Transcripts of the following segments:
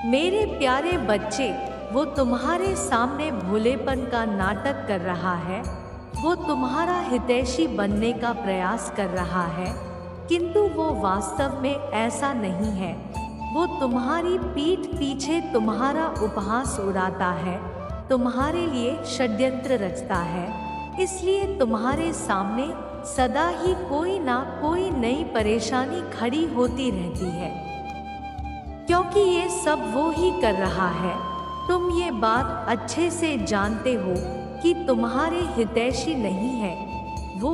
मेरे प्यारे बच्चे, वो तुम्हारे सामने भोलेपन का नाटक कर रहा है। वो तुम्हारा हितैषी बनने का प्रयास कर रहा है, किंतु वो वास्तव में ऐसा नहीं है। वो तुम्हारी पीठ पीछे तुम्हारा उपहास उड़ाता है, तुम्हारे लिए षड्यंत्र रचता है। इसलिए तुम्हारे सामने सदा ही कोई ना कोई नई परेशानी खड़ी होती रहती है, क्योंकि ये सब वो ही कर रहा है। तुम ये बात अच्छे से जानते हो कि तुम्हारे हितैषी नहीं है वो,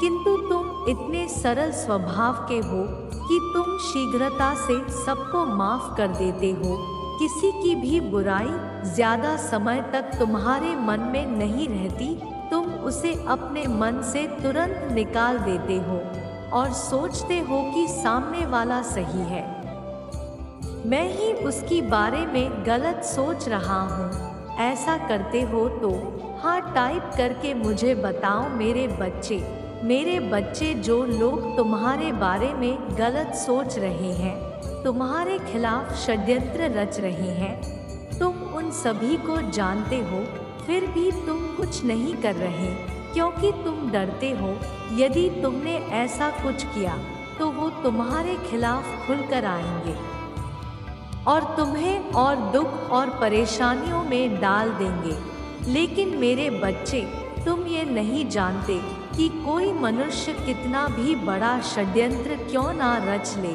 किंतु तुम इतने सरल स्वभाव के हो कि तुम शीघ्रता से सबको माफ कर देते हो। किसी की भी बुराई ज्यादा समय तक तुम्हारे मन में नहीं रहती, तुम उसे अपने मन से तुरंत निकाल देते हो और सोचते हो कि सामने वाला सही है, मैं ही उसकी बारे में गलत सोच रहा हूँ। ऐसा करते हो तो हाँ टाइप करके मुझे बताओ मेरे बच्चे, जो लोग तुम्हारे बारे में गलत सोच रहे हैं, तुम्हारे खिलाफ षड्यंत्र रच रहे हैं, तुम उन सभी को जानते हो, फिर भी तुम कुछ नहीं कर रहे, क्योंकि तुम डरते हो यदि तुमने ऐसा कुछ किया तो वो तुम्हारे खिलाफ खुलकर आएंगे और तुम्हें और दुख और परेशानियों में डाल देंगे। लेकिन मेरे बच्चे, तुम ये नहीं जानते कि कोई मनुष्य कितना भी बड़ा षड्यंत्र क्यों ना रच ले,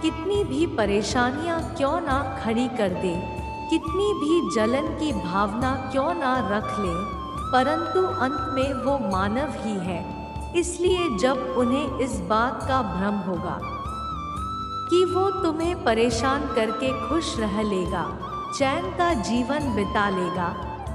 कितनी भी परेशानियां क्यों ना खड़ी कर दे, कितनी भी जलन की भावना क्यों ना रख ले, परंतु अंत में वो मानव ही है। इसलिए जब उन्हें इस बात का भ्रम होगा कि वो तुम्हें परेशान करके खुश रह लेगा, चैन का जीवन बिता लेगा,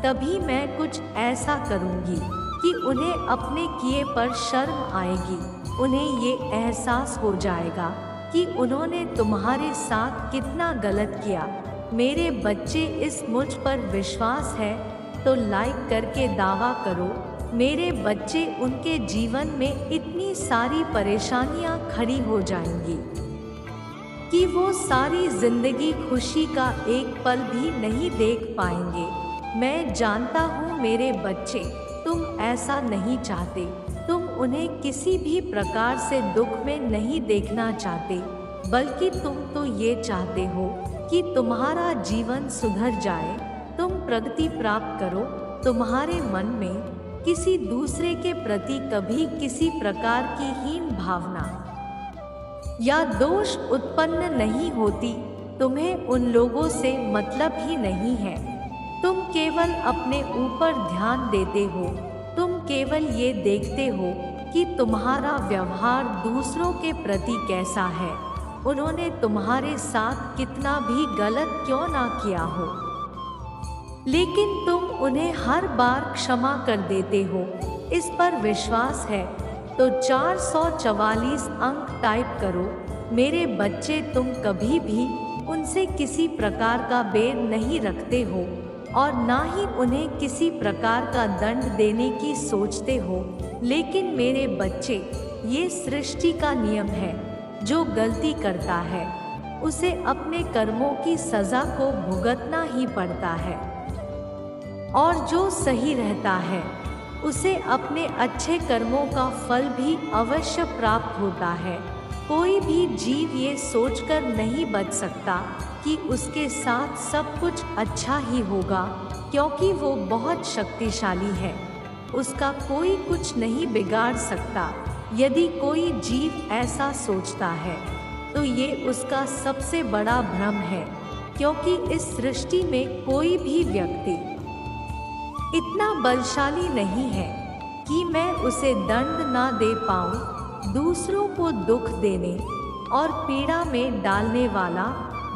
तभी मैं कुछ ऐसा करूँगी कि उन्हें अपने किए पर शर्म आएगी। उन्हें ये एहसास हो जाएगा कि उन्होंने तुम्हारे साथ कितना गलत किया। मेरे बच्चे, इस मुझ पर विश्वास है तो लाइक करके दावा करो। मेरे बच्चे, उनके जीवन में इतनी सारी परेशानियां खड़ी हो जाएंगी कि वो सारी जिंदगी खुशी का एक पल भी नहीं देख पाएंगे। मैं जानता हूँ मेरे बच्चे, तुम ऐसा नहीं चाहते। तुम उन्हें किसी भी प्रकार से दुख में नहीं देखना चाहते, बल्कि तुम तो ये चाहते हो कि तुम्हारा जीवन सुधर जाए, तुम प्रगति प्राप्त करो, तुम्हारे मन में किसी दूसरे के प्रति कभी किसी प्रकार की हीन भावना या दोष उत्पन्न नहीं होती। तुम्हें उन लोगों से मतलब ही नहीं है। तुम केवल अपने ऊपर ध्यान देते हो। तुम केवल ये देखते हो कि तुम्हारा व्यवहार दूसरों के प्रति कैसा है, उन्होंने तुम्हारे साथ कितना भी गलत क्यों ना किया हो, लेकिन तुम उन्हें हर बार क्षमा कर देते हो। इस पर विश्वास है तो 444 अंक टाइप करो। मेरे बच्चे, तुम कभी भी उनसे किसी प्रकार का बैर नहीं रखते हो और ना ही उन्हें किसी प्रकार का दंड देने की सोचते हो। लेकिन मेरे बच्चे, ये सृष्टि का नियम है, जो गलती करता है उसे अपने कर्मों की सजा को भुगतना ही पड़ता है, और जो सही रहता है उसे अपने अच्छे कर्मों का फल भी अवश्य प्राप्त होता है। कोई भी जीव ये सोचकर नहीं बच सकता कि उसके साथ सब कुछ अच्छा ही होगा, क्योंकि वो बहुत शक्तिशाली है। उसका कोई कुछ नहीं बिगाड़ सकता। यदि कोई जीव ऐसा सोचता है तो ये उसका सबसे बड़ा भ्रम है, क्योंकि इस सृष्टि में कोई भी व्यक्ति इतना बलशाली नहीं है कि मैं उसे दंड ना दे पाऊं। दूसरों को दुख देने और पीड़ा में डालने वाला,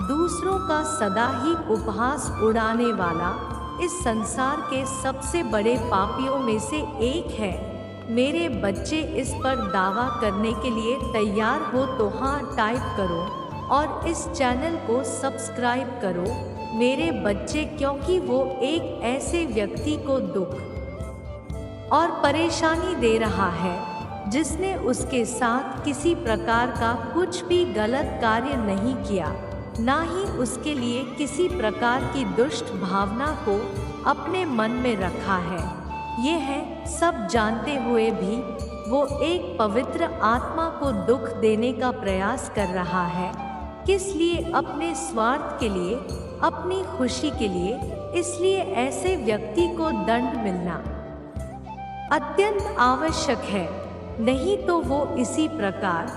दूसरों का सदा ही उपहास उड़ाने वाला इस संसार के सबसे बड़े पापियों में से एक है। मेरे बच्चे, इस पर दावा करने के लिए तैयार हो तो हाँ टाइप करो और इस चैनल को सब्सक्राइब करो मेरे बच्चे, क्योंकि वो एक ऐसे व्यक्ति को दुख और परेशानी दे रहा है जिसने उसके साथ किसी प्रकार का कुछ भी गलत कार्य नहीं किया। ना ही उसके लिए किसी प्रकार की दुष्ट भावना को अपने मन में रखा है। ये है सब जानते हुए भी वो एक पवित्र आत्मा को दुख देने का प्रयास कर रहा है। किस लिए? अपने स्वार्थ के लिए, अपनी खुशी के लिए। इसलिए ऐसे व्यक्ति को दंड मिलना अत्यंत आवश्यक है, नहीं तो वो इसी प्रकार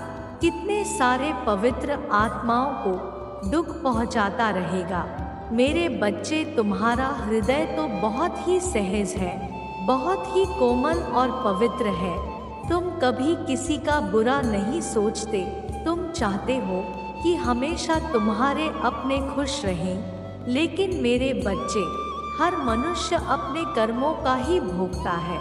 कितने सारे पवित्र आत्माओं को दुख पहुंचाता रहेगा। मेरे बच्चे, तुम्हारा हृदय तो बहुत ही सहज है, बहुत ही कोमल और पवित्र है। तुम कभी किसी का बुरा नहीं सोचते। तुम चाहते हो कि हमेशा तुम्हारे अपने खुश रहें। लेकिन मेरे बच्चे, हर मनुष्य अपने कर्मों का ही भोगता है।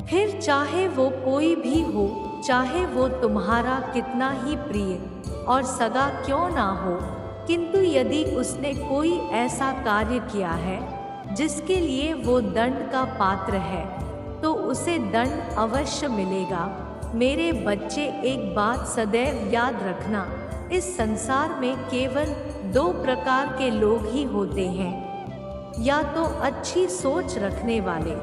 फिर चाहे वो कोई भी हो, चाहे वो तुम्हारा कितना ही प्रिय और सगा क्यों ना हो, किंतु यदि उसने कोई ऐसा कार्य किया है जिसके लिए वो दंड का पात्र है, तो उसे दंड अवश्य मिलेगा। मेरे बच्चे, एक बात सदैव याद रखना, इस संसार में केवल दो प्रकार के लोग ही होते हैं, या तो अच्छी सोच रखने वाले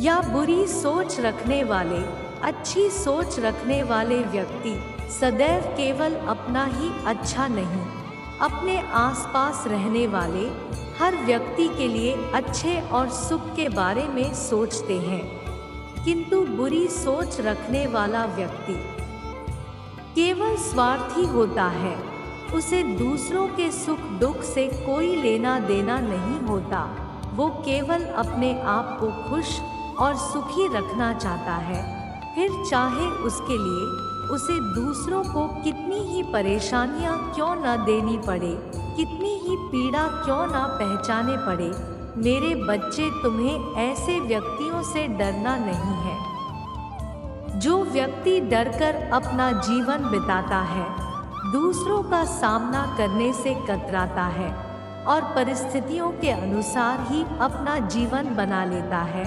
या बुरी सोच रखने वाले। अच्छी सोच रखने वाले व्यक्ति सदैव केवल अपना ही अच्छा नहीं, अपने आसपास रहने वाले हर व्यक्ति के लिए अच्छे और सुख के बारे में सोचते हैं। किंतु बुरी सोच रखने वाला व्यक्ति केवल स्वार्थी होता है। उसे दूसरों के सुख दुख से कोई लेना देना नहीं होता। वो केवल अपने आप को खुश और सुखी रखना चाहता है। फिर चाहे उसके लिए उसे दूसरों को कितनी ही परेशानियां क्यों न देनी पड़े, कितनी ही पीड़ा क्यों ना पहचाने पड़े। मेरे बच्चे, तुम्हें ऐसे व्यक्तियों से डरना नहीं है। जो व्यक्ति डरकर अपना जीवन बिताता है, दूसरों का सामना करने से कतराता है और परिस्थितियों के अनुसार ही अपना जीवन बना लेता है,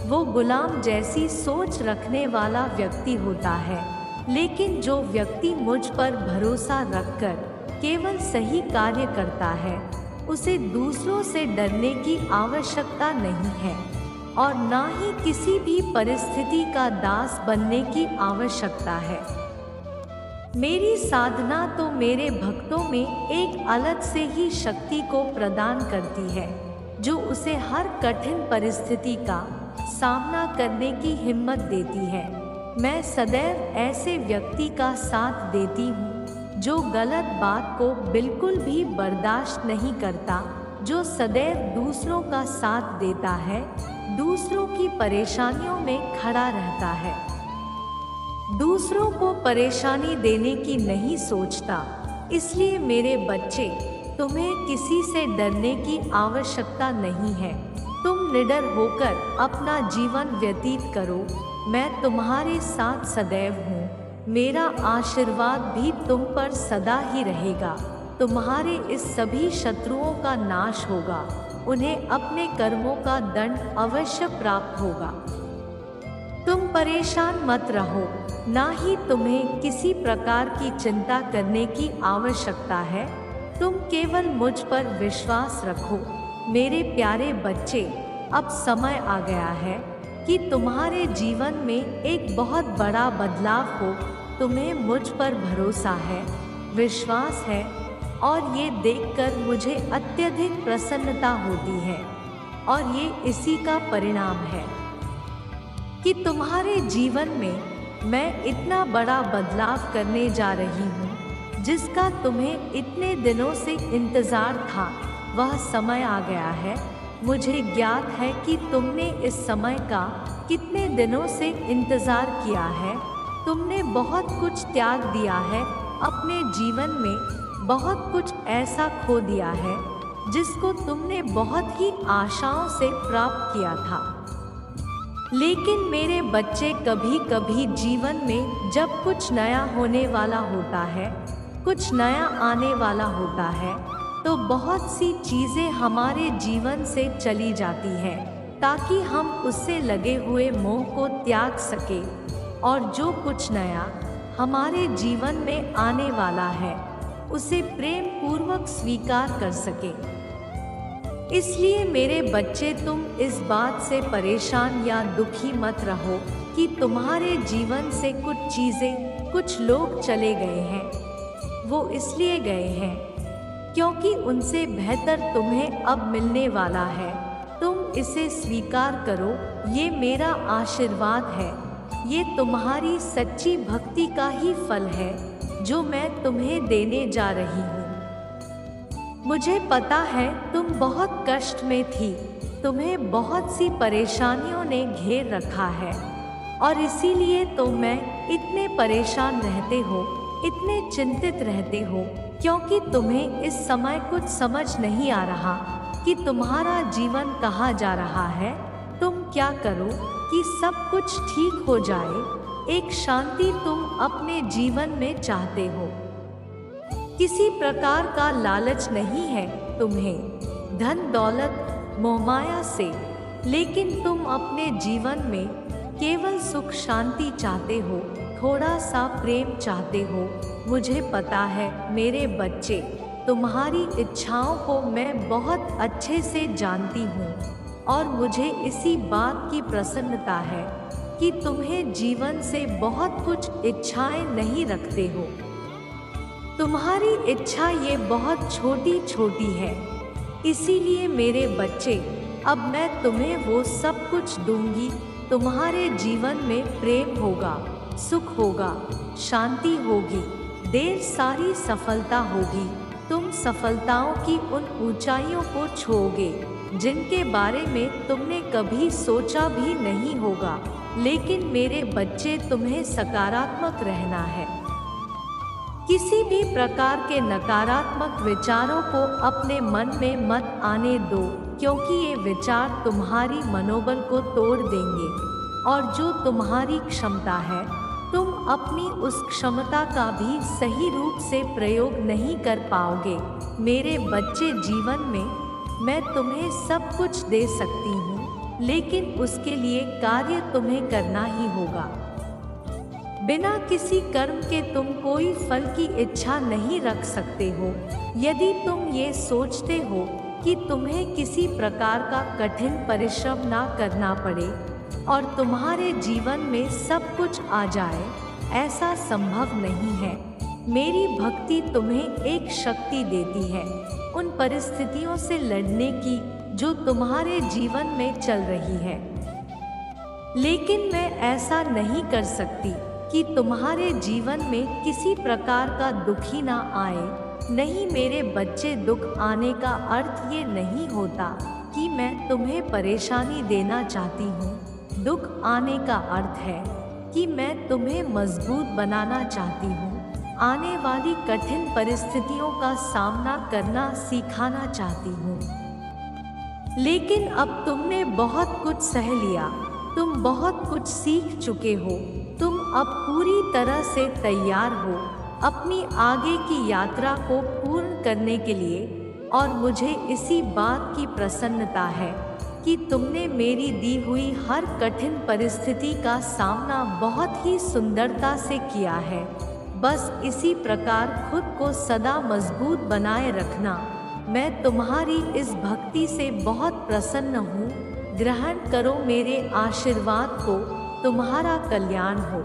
वो गुलाम जैसी सोच रखने वाला व्यक्ति होता है। लेकिन जो व्यक्ति मुझ पर भरोसा रखकर केवल सही कार्य करता है, उसे दूसरों से डरने की आवश्यकता नहीं है और ना ही किसी भी परिस्थिति का दास बनने की आवश्यकता है। मेरी साधना तो मेरे भक्तों में एक अलग से ही शक्ति को प्रदान करती है, जो उसे हर कठिन परिस्थिति का सामना करने की हिम्मत देती है। मैं सदैव ऐसे व्यक्ति का साथ देती हूँ जो गलत बात को बिल्कुल भी बर्दाश्त नहीं करता, जो सदैव दूसरों का साथ देता है, दूसरों की परेशानियों में खड़ा रहता है, दूसरों को परेशानी देने की नहीं सोचता। इसलिए मेरे बच्चे, तुम्हें किसी से डरने की आवश्यकता नहीं है। तुम निडर होकर अपना जीवन व्यतीत करो। मैं तुम्हारे साथ सदैव हूँ। मेरा आशीर्वाद भी तुम पर सदा ही रहेगा। तुम्हारे इस सभी शत्रुओं का नाश होगा। उन्हें अपने कर्मों का दंड अवश्य प्राप्त होगा। तुम परेशान मत रहो, ना ही तुम्हें किसी प्रकार की चिंता करने की आवश्यकता है। तुम केवल मुझ पर विश्वास रखो। मेरे प्यारे बच्चे, अब समय आ गया है कि तुम्हारे जीवन में एक बहुत बड़ा बदलाव हो। तुम्हें मुझ पर भरोसा है, विश्वास है और ये देखकर मुझे अत्यधिक प्रसन्नता होती है। और ये इसी का परिणाम है कि तुम्हारे जीवन में मैं इतना बड़ा बदलाव करने जा रही हूँ, जिसका तुम्हें इतने दिनों से इंतज़ार था। वह समय आ गया है। मुझे ज्ञात है कि तुमने इस समय का कितने दिनों से इंतज़ार किया है। तुमने बहुत कुछ त्याग दिया है अपने जीवन में, बहुत कुछ ऐसा खो दिया है जिसको तुमने बहुत ही आशाओं से प्राप्त किया था। लेकिन मेरे बच्चे, कभी कभी जीवन में जब कुछ नया होने वाला होता है, कुछ नया आने वाला होता है, तो बहुत सी चीज़ें हमारे जीवन से चली जाती हैं ताकि हम उससे लगे हुए मोह को त्याग सकें और जो कुछ नया हमारे जीवन में आने वाला है उसे प्रेम पूर्वक स्वीकार कर सके। इसलिए मेरे बच्चे, तुम इस बात से परेशान या दुखी मत रहो कि तुम्हारे जीवन से कुछ चीज़ें, कुछ लोग चले गए हैं। वो इसलिए गए हैं क्योंकि उनसे बेहतर तुम्हें अब मिलने वाला है। तुम इसे स्वीकार करो, ये मेरा आशीर्वाद है। ये तुम्हारी सच्ची भक्ति का ही फल है जो मैं तुम्हें देने जा रही हूँ। मुझे पता है तुम बहुत कष्ट में थी, तुम्हें बहुत सी परेशानियों ने घेर रखा है और इसीलिए तो मैं इतने परेशान रहते हो, इतने चिंतित रहते हो, क्योंकि तुम्हें इस समय कुछ समझ नहीं आ रहा कि तुम्हारा जीवन कहाँ जा रहा है। तुम क्या करो कि सब कुछ ठीक हो जाए। एक शांति तुम अपने जीवन में चाहते हो। किसी प्रकार का लालच नहीं है तुम्हें धन दौलत मोहमाया से, लेकिन तुम अपने जीवन में केवल सुख शांति चाहते हो, थोड़ा सा प्रेम चाहते हो। मुझे पता है मेरे बच्चे, तुम्हारी इच्छाओं को मैं बहुत अच्छे से जानती हूँ और मुझे इसी बात की प्रसन्नता है कि तुम्हें जीवन से बहुत कुछ इच्छाएं नहीं रखते हो। तुम्हारी इच्छा ये बहुत छोटी छोटी है। इसीलिए मेरे बच्चे, अब मैं तुम्हें वो सब कुछ दूंगी। तुम्हारे जीवन में प्रेम होगा, सुख होगा, शांति होगी, ढेर सारी सफलता होगी। तुम सफलताओं की उन ऊंचाइयों को छूओगे जिनके बारे में तुमने कभी सोचा भी नहीं होगा। लेकिन मेरे बच्चे, तुम्हें सकारात्मक रहना है। किसी भी प्रकार के नकारात्मक विचारों को अपने मन में मत आने दो, क्योंकि ये विचार तुम्हारी मनोबल को तोड़ देंगे और जो तुम्हारी क्षमता है, तुम अपनी उस क्षमता का भी सही रूप से प्रयोग नहीं कर पाओगे। मेरे बच्चे, जीवन में मैं तुम्हें सब कुछ दे सकती हूँ, लेकिन उसके लिए कार्य तुम्हें करना ही होगा। बिना किसी कर्म के तुम कोई फल की इच्छा नहीं रख सकते हो। यदि तुम ये सोचते हो कि तुम्हें किसी प्रकार का कठिन परिश्रम ना करना पड़े और तुम्हारे जीवन में सब कुछ आ जाए, ऐसा संभव नहीं है। मेरी भक्ति तुम्हें एक शक्ति देती है उन परिस्थितियों से लड़ने की जो तुम्हारे जीवन में चल रही है। लेकिन मैं ऐसा नहीं कर सकती कि तुम्हारे जीवन में किसी प्रकार का दुख ही ना आए। नहीं मेरे बच्चे, दुख आने का अर्थ ये नहीं होता कि मैं तुम्हें परेशानी देना चाहती हूँ। दुख आने का अर्थ है कि मैं तुम्हें मजबूत बनाना चाहती हूँ। आने वाली कठिन परिस्थितियों का सामना करना सिखाना चाहती हूँ। लेकिन अब तुमने बहुत कुछ सह लिया, तुम बहुत कुछ सीख चुके हो। तुम अब पूरी तरह से तैयार हो अपनी आगे की यात्रा को पूर्ण करने के लिए और मुझे इसी बात की प्रसन्नता है कि तुमने मेरी दी हुई हर कठिन परिस्थिति का सामना बहुत ही सुंदरता से किया है। बस इसी प्रकार खुद को सदा मजबूत बनाए रखना। मैं तुम्हारी इस भक्ति से बहुत प्रसन्न हूँ। ग्रहण करो मेरे आशीर्वाद को। तुम्हारा कल्याण हो।